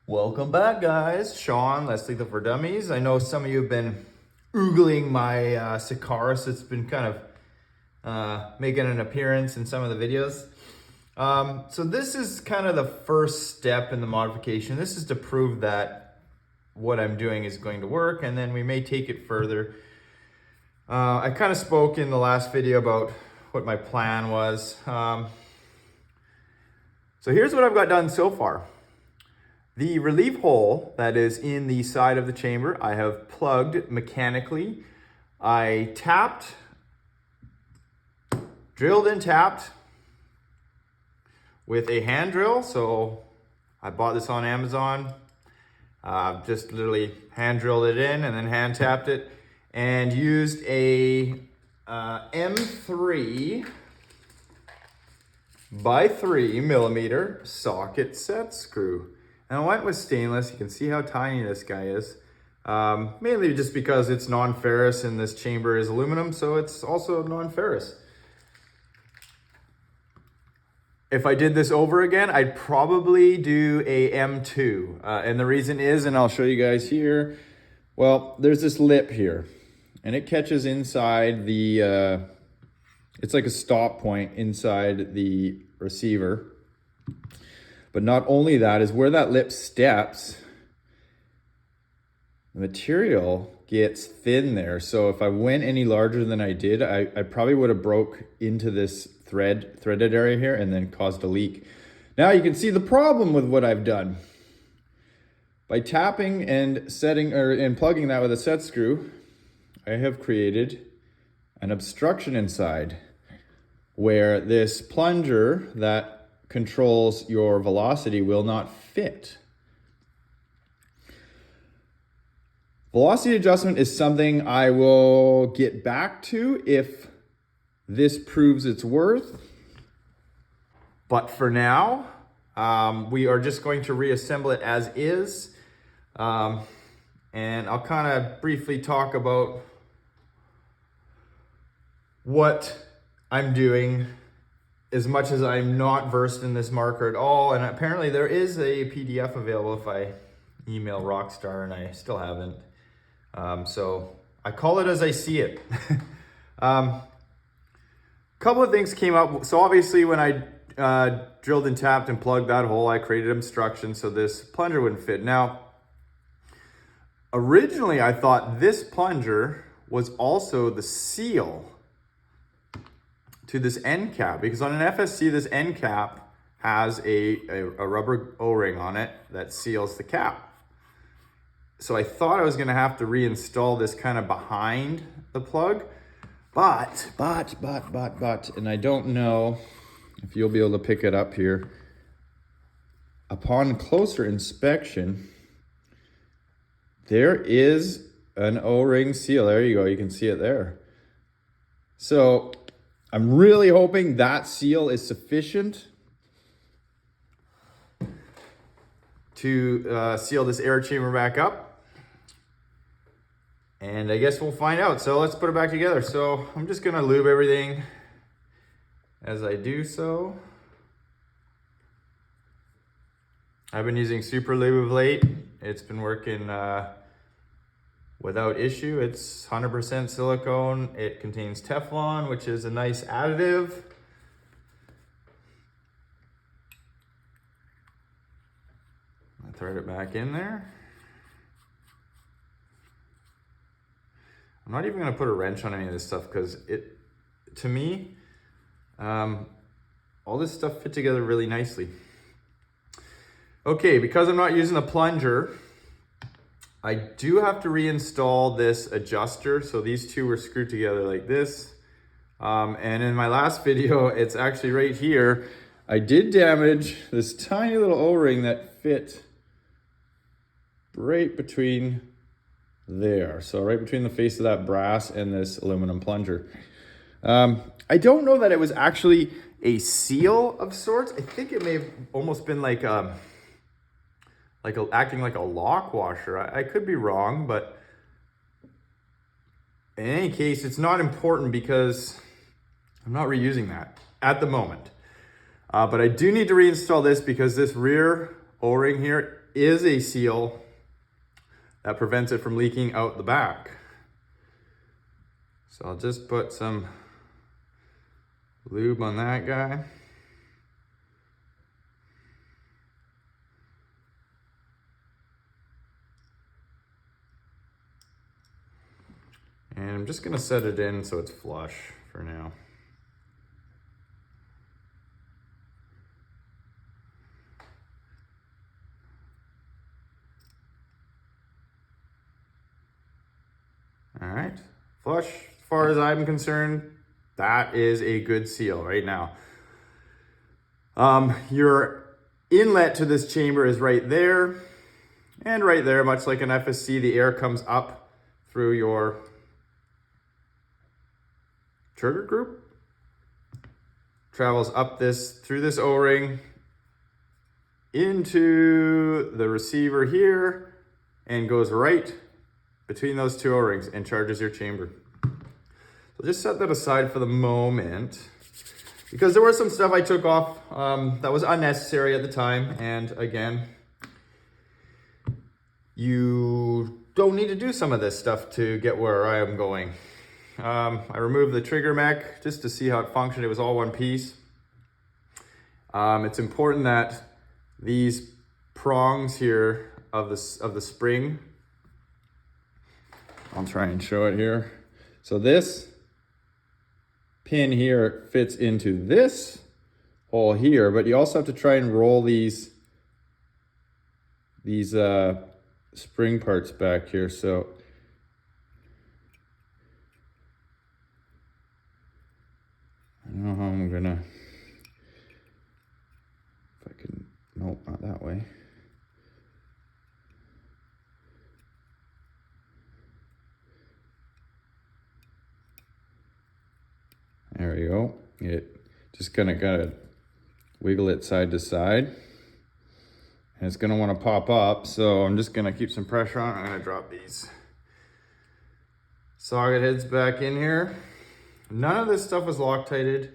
Welcome back, guys. Sean, Leslie the for Dummies. I know some of you have been oogling my Sicariis. It's been kind of making an appearance in some of the videos. So this is kind of the first step in the modification. This is to prove that what I'm doing is going to work, and then we may take it further. I kind of spoke in the last video about what my plan was. So here's what I've got done so far. The relief hole that is in the side of the chamber, I have plugged mechanically. I tapped, drilled and tapped with a hand drill. So I bought this on Amazon. Just literally hand drilled it in and then hand tapped it and used a M3 by 3 millimeter socket set screw. And I went with stainless. You can see how tiny this guy is. Mainly just because it's non-ferrous and this chamber is aluminum, so it's also non-ferrous. If I did this over again, I'd probably do a M2. And the reason is, and I'll show you guys here, well, there's this lip here. And it catches inside the, it's like a stop point inside the receiver. But not only that, is where that lip steps, the material gets thin there. So if I went any larger than I did, I probably would have broke into this threaded area here and then caused a leak. Now you can see the problem with what I've done. By tapping and plugging that with a set screw, I have created an obstruction inside where this plunger that controls your velocity will not fit. Velocity adjustment is something I will get back to if this proves its worth. But for now, we are just going to reassemble it as is. And I'll kind of briefly talk about what I'm doing, as much as I'm not versed in this marker at all. And apparently there is a PDF available if I email Rockstar, and I still haven't. So I call it as I see it. Couple of things came up. So obviously when I drilled and tapped and plugged that hole, I created obstruction so this plunger wouldn't fit. Now, originally I thought this plunger was also the seal to this end cap, because on an FSC, this end cap has a rubber O-ring on it that seals the cap. So I thought I was gonna have to reinstall this kind of behind the plug, but, and I don't know if you'll be able to pick it up here. Upon closer inspection, there is an O-ring seal. There you go, you can see it there. So I'm really hoping that seal is sufficient to seal this air chamber back up. And I guess we'll find out. So let's put it back together. So I'm just gonna lube everything as I do so. I've been using Super Lube of late. It's been working without issue. It's 100% silicone. It contains Teflon, which is a nice additive. I thread it back in there. I'm not even gonna put a wrench on any of this stuff because to me, all this stuff fit together really nicely. Okay, because I'm not using a plunger, I do have to reinstall this adjuster. So these two were screwed together like this. And in my last video, it's actually right here. I did damage this tiny little O-ring that fit right between there. So right between the face of that brass and this aluminum plunger. I don't know that it was actually a seal of sorts. I think it may have almost been acting like a lock washer. I could be wrong, but in any case, it's not important because I'm not reusing that at the moment. But I do need to reinstall this because this rear O-ring here is a seal that prevents it from leaking out the back. So I'll just put some lube on that guy. And I'm just gonna set it in so it's flush for now. All right, flush, as far as I'm concerned, that is a good seal right now. Your inlet to this chamber is right there and right there, much like an FSC, the air comes up through your trigger group, travels up through this O-ring into the receiver here and goes right between those two O-rings and charges your chamber. So just set that aside for the moment, because there was some stuff I took off that was unnecessary at the time. And again, you don't need to do some of this stuff to get where I am going. I removed the trigger mech just to see how it functioned. It was all one piece. It's important that these prongs here of the spring, I'll try and show it here. So this pin here fits into this hole here, but you also have to try and roll these spring parts back here. So I don't know how I'm gonna, if I can, nope, not that way. There we go. It just gotta wiggle it side to side. And it's gonna wanna pop up, so I'm just gonna keep some pressure on it. I'm gonna drop these socket heads back in here. None of this stuff was Loctited.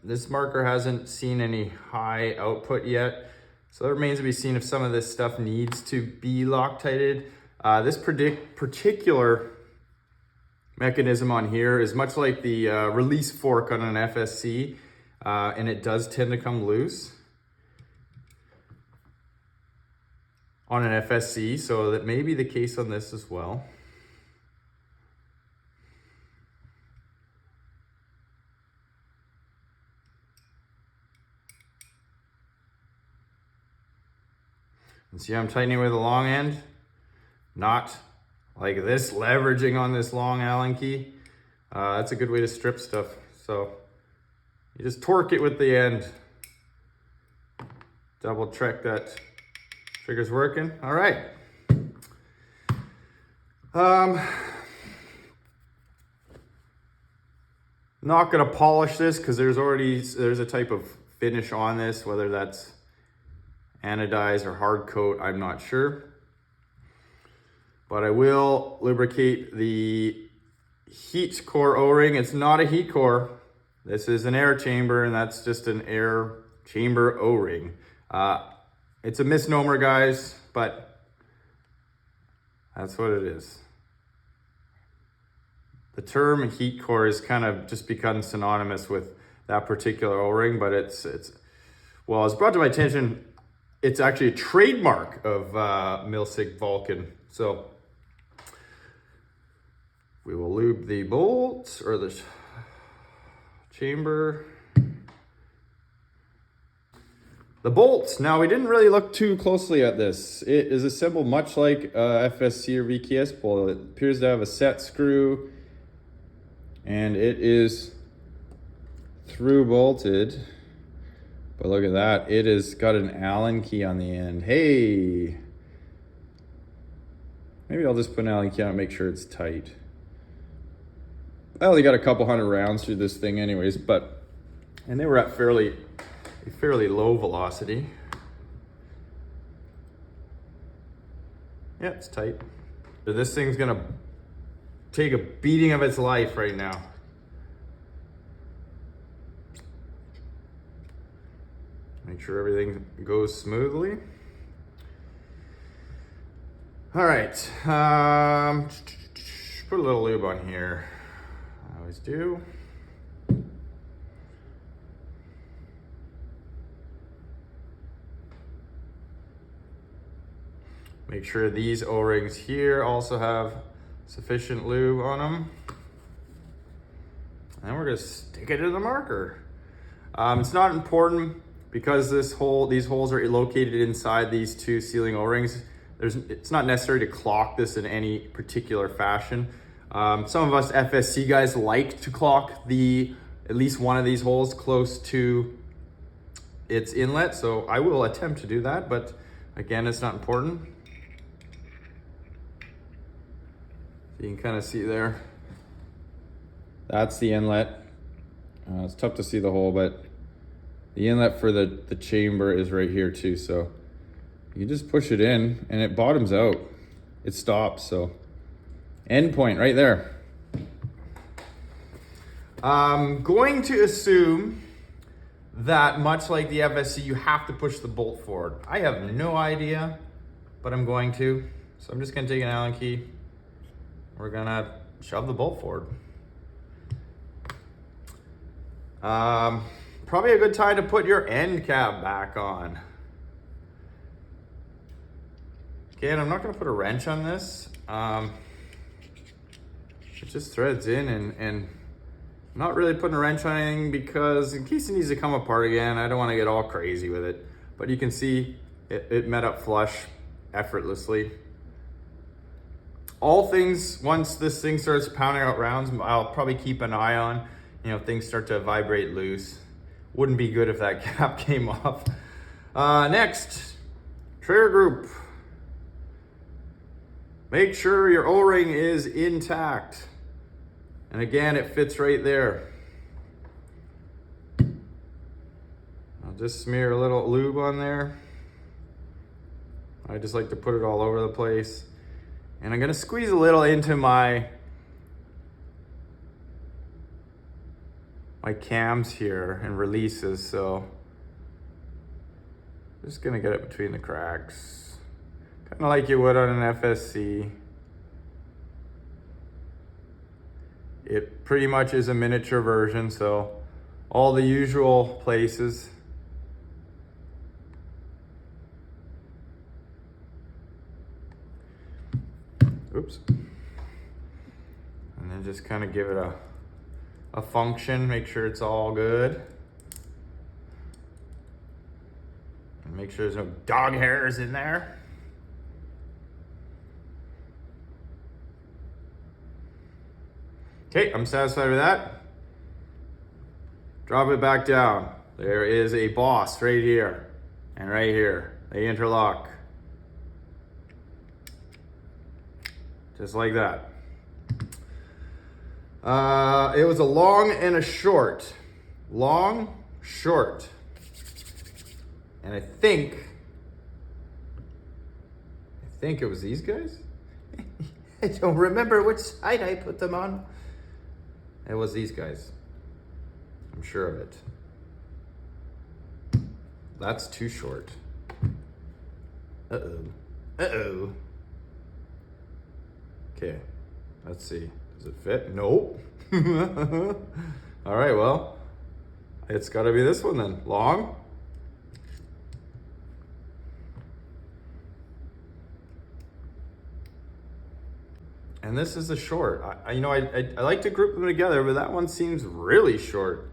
This marker hasn't seen any high output yet, so it remains to be seen if some of this stuff needs to be Loctited. This particular mechanism on here is much like the release fork on an FSC, and it does tend to come loose on an FSC, so that may be the case on this as well. And see, I'm tightening with the long end, not like this, leveraging on this long Allen key. That's a good way to strip stuff. So you just torque it with the end. Double check that trigger's working. All right. Not gonna polish this because there's a type of finish on this, whether that's anodized or hard coat, I'm not sure. But I will lubricate the heat core O-ring. It's not a heat core. This is an air chamber, and that's just an air chamber O-ring. It's a misnomer, guys, but that's what it is. The term heat core is kind of just become synonymous with that particular O-ring, but it's brought to my attention, it's actually a trademark of Milsig Vulcan. So we will lube the bolts or the chamber. The bolts, now we didn't really look too closely at this. It is assembled much like FSC or VKS bolt. It appears to have a set screw, and it is through bolted. But look at that, it has got an Allen key on the end. Hey! Maybe I'll just put an Allen key on it and make sure it's tight. I only got a couple hundred rounds through this thing anyways, and they were at a fairly low velocity. Yeah, it's tight. This thing's gonna take a beating of its life right now. Make sure everything goes smoothly. All right, put a little lube on here. I always do. Make sure these O-rings here also have sufficient lube on them. And we're gonna stick it in the marker. It's not important because these holes are located inside these two sealing O-rings. It's not necessary to clock this in any particular fashion. Some of us FSC guys like to clock at least one of these holes close to its inlet, so I will attempt to do that, but again, it's not important. You can kind of see there. That's the inlet. It's tough to see the hole, but the inlet for the chamber is right here too. So you just push it in and it bottoms out. It stops, so end point right there. I'm going to assume that much like the FSC, you have to push the bolt forward. I have no idea, but I'm going to. So I'm just gonna take an Allen key. We're gonna shove the bolt forward. Probably a good time to put your end cap back on. Again, I'm not gonna put a wrench on this. It just threads in and I'm not really putting a wrench on anything because in case it needs to come apart again, I don't wanna get all crazy with it. But you can see it met up flush effortlessly. All things, once this thing starts pounding out rounds, I'll probably keep an eye on, things start to vibrate loose. Wouldn't be good if that cap came off. Next, trigger group. Make sure your O-ring is intact. And again, it fits right there. I'll just smear a little lube on there. I just like to put it all over the place. And I'm gonna squeeze a little into my cams here and releases, so just gonna get it between the cracks. Kind of like you would on an FSC. It pretty much is a miniature version, so all the usual places. Oops. And then just kind of give it a function, make sure it's all good. And make sure there's no dog hairs in there. Okay, I'm satisfied with that. Drop it back down. There is a boss right here and right here. They interlock. Just like that. It was a long and a short. Long, short. And I think it was these guys. I don't remember which side I put them on. It was these guys. I'm sure of it. That's too short. Uh-oh. Uh-oh. Okay, let's see. Does it fit? Nope. All right, well, it's gotta be this one then. Long. And this is a short. I like to group them together, but that one seems really short.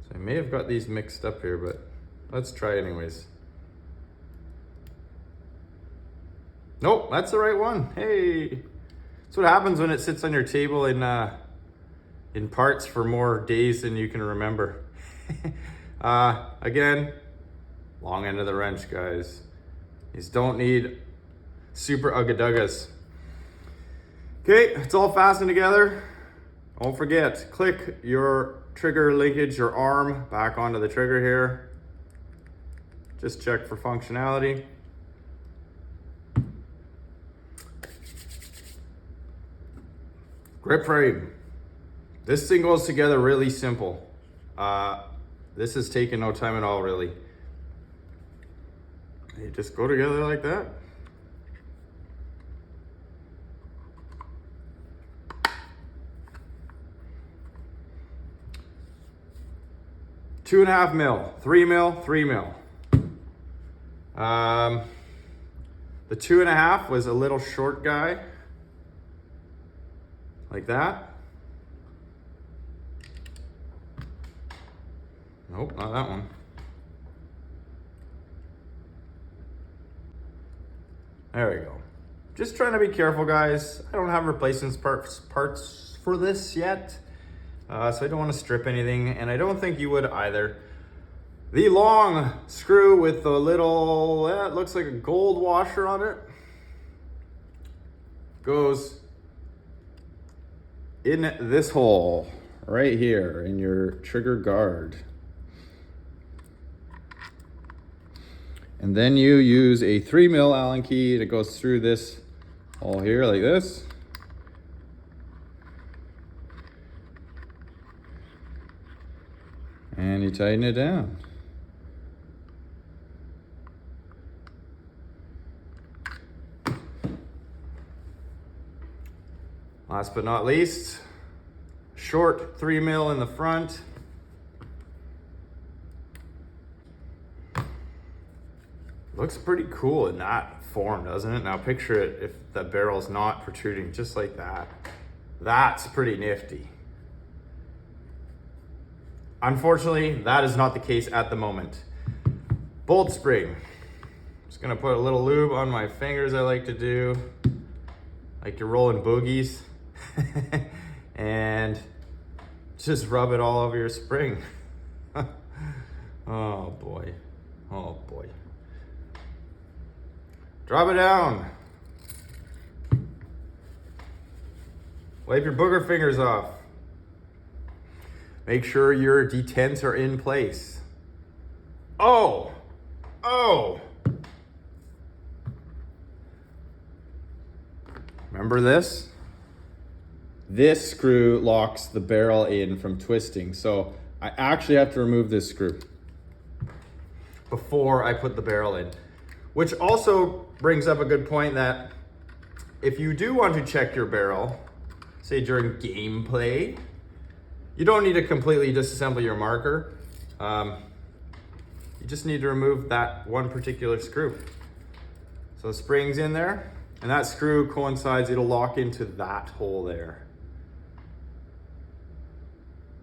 So I may have got these mixed up here, but let's try anyways. Nope, that's the right one. Hey, that's what happens when it sits on your table in parts for more days than you can remember. Again, long end of the wrench, guys. These don't need super ugga-duggas. Okay, it's all fastened together. Don't forget, click your trigger linkage, your arm back onto the trigger here. Just check for functionality. Grip frame. This thing goes together really simple. This has taken no time at all, really. They just go together like that. $2.5 mil, 3 mil, 3 mil. The 2.5 was a little short guy, like that. Nope, not that one. There we go. Just trying to be careful, guys. I don't have replacement parts for this yet, so I don't want to strip anything, and I don't think you would either. The long screw with the little, it looks like a gold washer on it, goes in this hole right here in your trigger guard. And then you use a 3 mil Allen key that goes through this hole here like this. And you tighten it down. Last but not least, short 3 mil in the front. Looks pretty cool in that form, doesn't it? Now picture it if the barrel's not protruding just like that. That's pretty nifty. Unfortunately, that is not the case at the moment. Bolt spring. Just gonna put a little lube on my fingers, I like to do. Like you're rolling boogies. And just rub it all over your spring. Oh boy, oh boy. Drop it down. Wipe your booger fingers off. Make sure your detents are in place. Oh, oh. Remember this? This screw locks the barrel in from twisting. So I actually have to remove this screw before I put the barrel in. Which also brings up a good point that if you do want to check your barrel, say during gameplay, you don't need to completely disassemble your marker. You just need to remove that one particular screw. So the spring's in there, and that screw coincides, it'll lock into that hole there.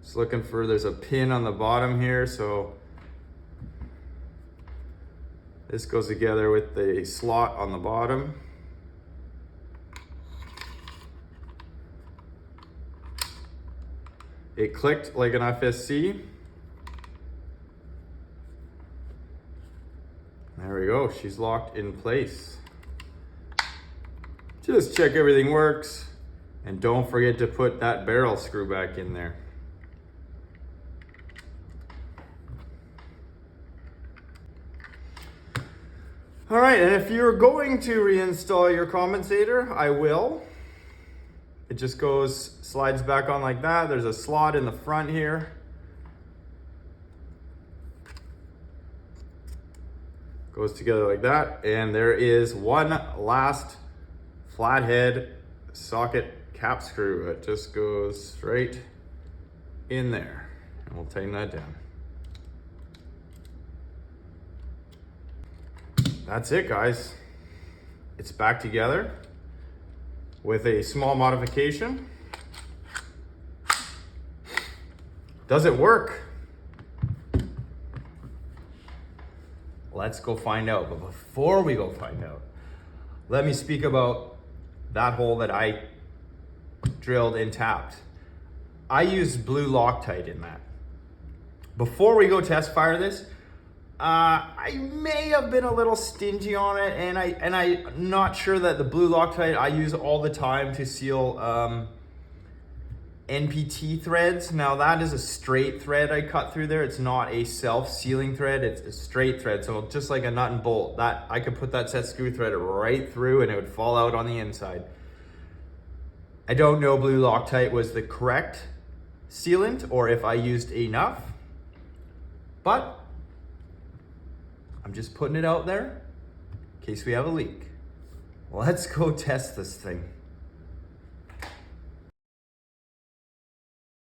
Just looking for, there's a pin on the bottom here, so this goes together with the slot on the bottom. It clicked like an FSC. There we go, she's locked in place. Just check everything works, and don't forget to put that barrel screw back in there. All right, and if you're going to reinstall your compensator, I will. It just goes, slides back on like that. There's a slot in the front here. Goes together like that. And there is one last flathead socket cap screw. It just goes straight in there. And we'll tighten that down. That's it, guys. It's back together with a small modification. Does it work? Let's go find out. But before we go find out, let me speak about that hole that I drilled and tapped. I used blue Loctite in that. Before we go test fire this, I may have been a little stingy on it, and I'm not sure that the blue Loctite I use all the time to seal NPT threads. Now that is a straight thread I cut through there. It's not a self-sealing thread, it's a straight thread. So just like a nut and bolt, that I could put that set screw thread right through and it would fall out on the inside. I don't know blue Loctite was the correct sealant or if I used enough, but I'm just putting it out there. case we have a leak. Let's go test this thing.